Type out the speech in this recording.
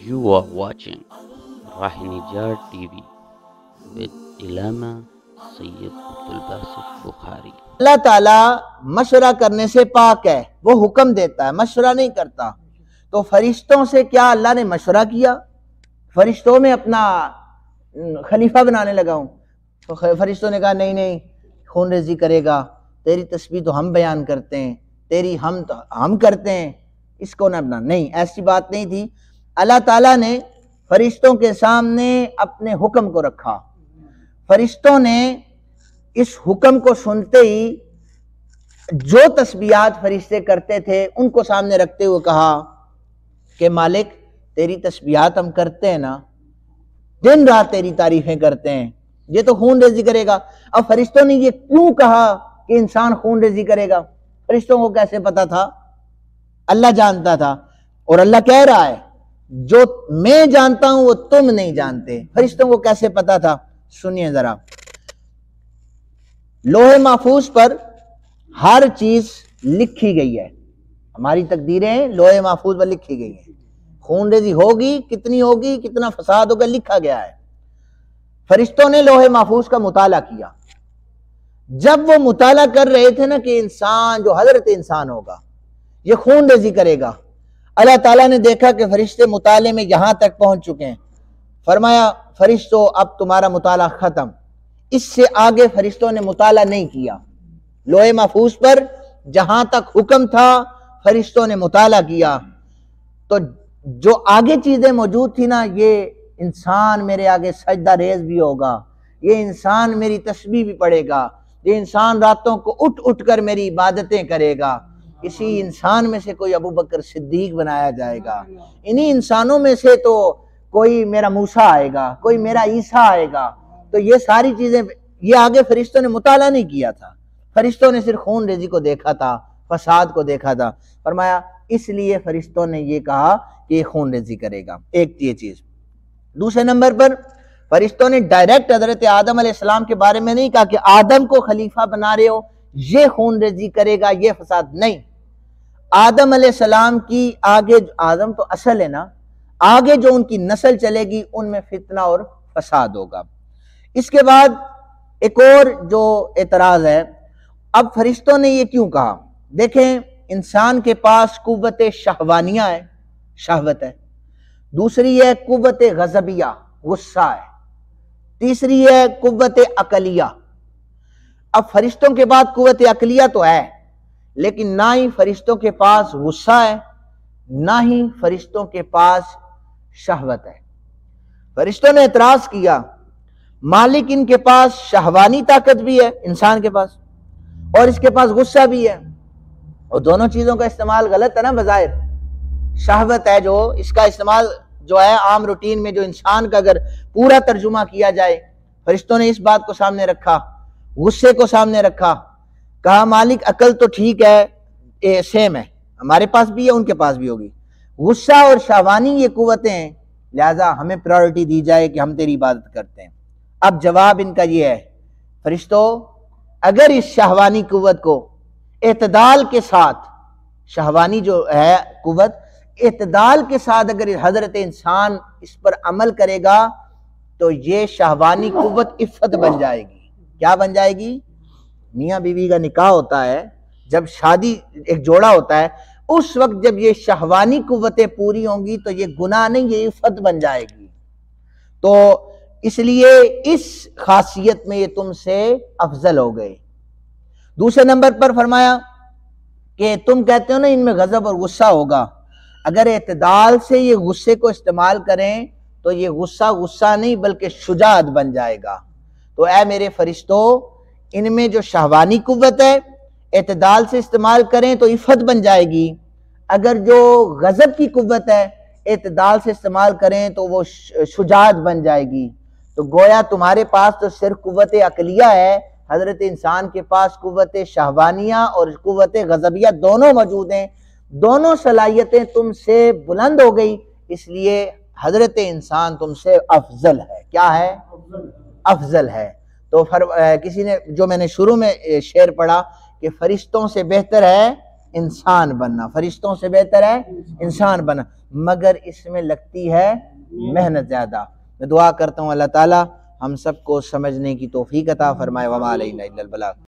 You are watching Rahinijar TV with Ilama Sayyid Abdul Basit Bukhari. اللہ تعالیٰ مشورہ کرنے سے پاک ہے، وہ حکم دیتا ہے، مشورہ نہیں کرتا۔ تو فرشتوں سے کیا اللہ نے مشورہ کیا؟ فرشتوں میں اپنا خلیفہ بنانے لگا ہوں؟ تو فرشتوں نے کہا نہیں خون ریزی کرے گا، تیری تسبیح تو ہم بیان کرتے ہیں، تیری ہم کرتے ہیں، اس کو نہ بنا۔ نہیں، ایسی بات نہیں تھی۔ اللہ تعالیٰ نے فرشتوں کے سامنے اپنے حکم کو رکھا۔ فرشتوں نے اس حکم کو سنتے ہی جو تسبیحات فرشتے کرتے تھے ان کو سامنے رکھتے ہوئے کہا کہ مالک تیری تسبیحات ہم کرتے ہیں نا، دن رات تیری تعریفیں کرتے ہیں، یہ تو خون ریزی کرے گا۔ اب فرشتوں نے یہ کیوں کہا کہ انسان خون ریزی کرے گا؟ فرشتوں کو کیسے پتا تھا؟ اللہ جانتا تھا، اور اللہ کہہ رہا ہے جو میں جانتا ہوں وہ تم نہیں جانتے۔ فرشتوں کو کیسے پتا تھا؟ سنیے ذرا، لوح محفوظ پر ہر چیز لکھی گئی ہے، ہماری تقدیریں لوح محفوظ پر لکھی گئی ہیں، خون ریزی ہوگی، کتنی ہوگی، کتنا فساد ہوگا، لکھا گیا ہے۔ فرشتوں نے لوح محفوظ کا مطالعہ کیا۔ جب وہ مطالعہ کر رہے تھے نا کہ انسان جو حضرت انسان ہوگا یہ خون ریزی کرے گا، اللہ تعالیٰ نے دیکھا کہ فرشتے مطالعے میں یہاں تک پہنچ چکے ہیں، فرمایا فرشتوں اب تمہارا مطالعہ ختم۔ اس سے آگے فرشتوں نے مطالعہ نہیں کیا۔ لوح محفوظ پر جہاں تک حکم تھا فرشتوں نے مطالعہ کیا، تو جو آگے چیزیں موجود تھی نا، یہ انسان میرے آگے سجدہ ریز بھی ہوگا، یہ انسان میری تسبیح بھی پڑھے گا، یہ انسان راتوں کو اٹھ کر میری عبادتیں کرے گا، اسی انسان میں سے کوئی ابو بکر صدیق بنایا جائے گا، انہی انسانوں میں سے تو کوئی میرا موسیٰ آئے گا، کوئی میرا عیسیٰ آئے گا۔ تو یہ ساری چیزیں یہ آگے فرشتوں نے مطالعہ نہیں کیا تھا، فرشتوں نے صرف خون ریزی کو دیکھا تھا، فساد کو دیکھا تھا۔ فرمایا اس لیے فرشتوں نے یہ کہا کہ یہ خون ریزی کرے گا۔ ایک یہ چیز۔ دوسرے نمبر پر فرشتوں نے ڈائریکٹ حضرت آدم علیہ السلام کے بارے میں نہیں کہا کہ آدم کو خلیفہ بنا رہے ہو، یہ خون ریزی کرے گا، یہ فساد نہیں۔ آدم علیہ السلام کی آگے، آدم تو اصل ہے نا، آگے جو ان کی نسل چلے گی ان میں فتنہ اور فساد ہوگا۔ اس کے بعد ایک اور جو اعتراض ہے، اب فرشتوں نے یہ کیوں کہا؟ دیکھیں انسان کے پاس قوت شہوانیہ ہے، شہوت ہے، دوسری ہے قوت غضبیہ، غصہ ہے، تیسری ہے قوت عقلیہ۔ اب فرشتوں کے بعد قوت عقلیہ تو ہے، لیکن نہ ہی فرشتوں کے پاس غصہ ہے، نہ ہی فرشتوں کے پاس شہوت ہے۔ فرشتوں نے اعتراض کیا مالک ان کے پاس شہوانی طاقت بھی ہے انسان کے پاس، اور اس کے پاس غصہ بھی ہے، اور دونوں چیزوں کا استعمال غلط ہے نا بظاہر۔ شہوت ہے جو، اس کا استعمال جو ہے عام روٹین میں جو انسان کا اگر پورا ترجمہ کیا جائے، فرشتوں نے اس بات کو سامنے رکھا، غصے کو سامنے رکھا، کہا مالک عقل تو ٹھیک ہے، سیم ہے، ہمارے پاس بھی ہے، ان کے پاس بھی ہوگی، غصہ اور شہوانی یہ قوتیں ہیں، لہذا ہمیں پرائورٹی دی جائے کہ ہم تیری عبادت کرتے ہیں۔ اب جواب ان کا یہ ہے، فرشتوں اگر اس شہوانی قوت کو اعتدال کے ساتھ، شہوانی جو ہے قوت اعتدال کے ساتھ اگر حضرت انسان اس پر عمل کرے گا تو یہ شہوانی قوت عفت بن جائے گی۔ کیا بن جائے گی؟ میاں بیوی کا نکاح ہوتا ہے، جب شادی ایک جوڑا ہوتا ہے، اس وقت جب یہ شہوانی قوتیں پوری ہوں گی تو یہ گناہ نہیں، یہ عفت بن جائے گی۔ تو اس لیے اس خاصیت میں یہ تم سے افضل ہو گئے۔ دوسرے نمبر پر فرمایا کہ تم کہتے ہو نا ان میں غضب اور غصہ ہوگا، اگر اعتدال سے یہ غصے کو استعمال کریں تو یہ غصہ نہیں بلکہ شجاعت بن جائے گا۔ تو اے میرے فرشتوں، ان میں جو شہوانی قوت ہے اعتدال سے استعمال کریں تو عفت بن جائے گی، اگر جو غضب کی قوت ہے اعتدال سے استعمال کریں تو وہ شجاعت بن جائے گی۔ تو گویا تمہارے پاس تو صرف قوت عقلیہ ہے، حضرت انسان کے پاس قوت شہوانیہ اور قوت غضبیہ دونوں موجود ہیں، دونوں صلاحیتیں تم سے بلند ہو گئی، اس لیے حضرت انسان تم سے افضل ہے۔ کیا ہے؟ افضل ہے۔ تو کسی نے جو میں نے شروع میں شعر پڑھا کہ فرشتوں سے بہتر ہے انسان بننا، فرشتوں سے بہتر ہے انسان بننا، مگر اس میں لگتی ہے محنت زیادہ۔ میں دعا کرتا ہوں اللہ تعالی ہم سب کو سمجھنے کی توفیق عطا فرمائے۔ وما علینا الا البلاغ۔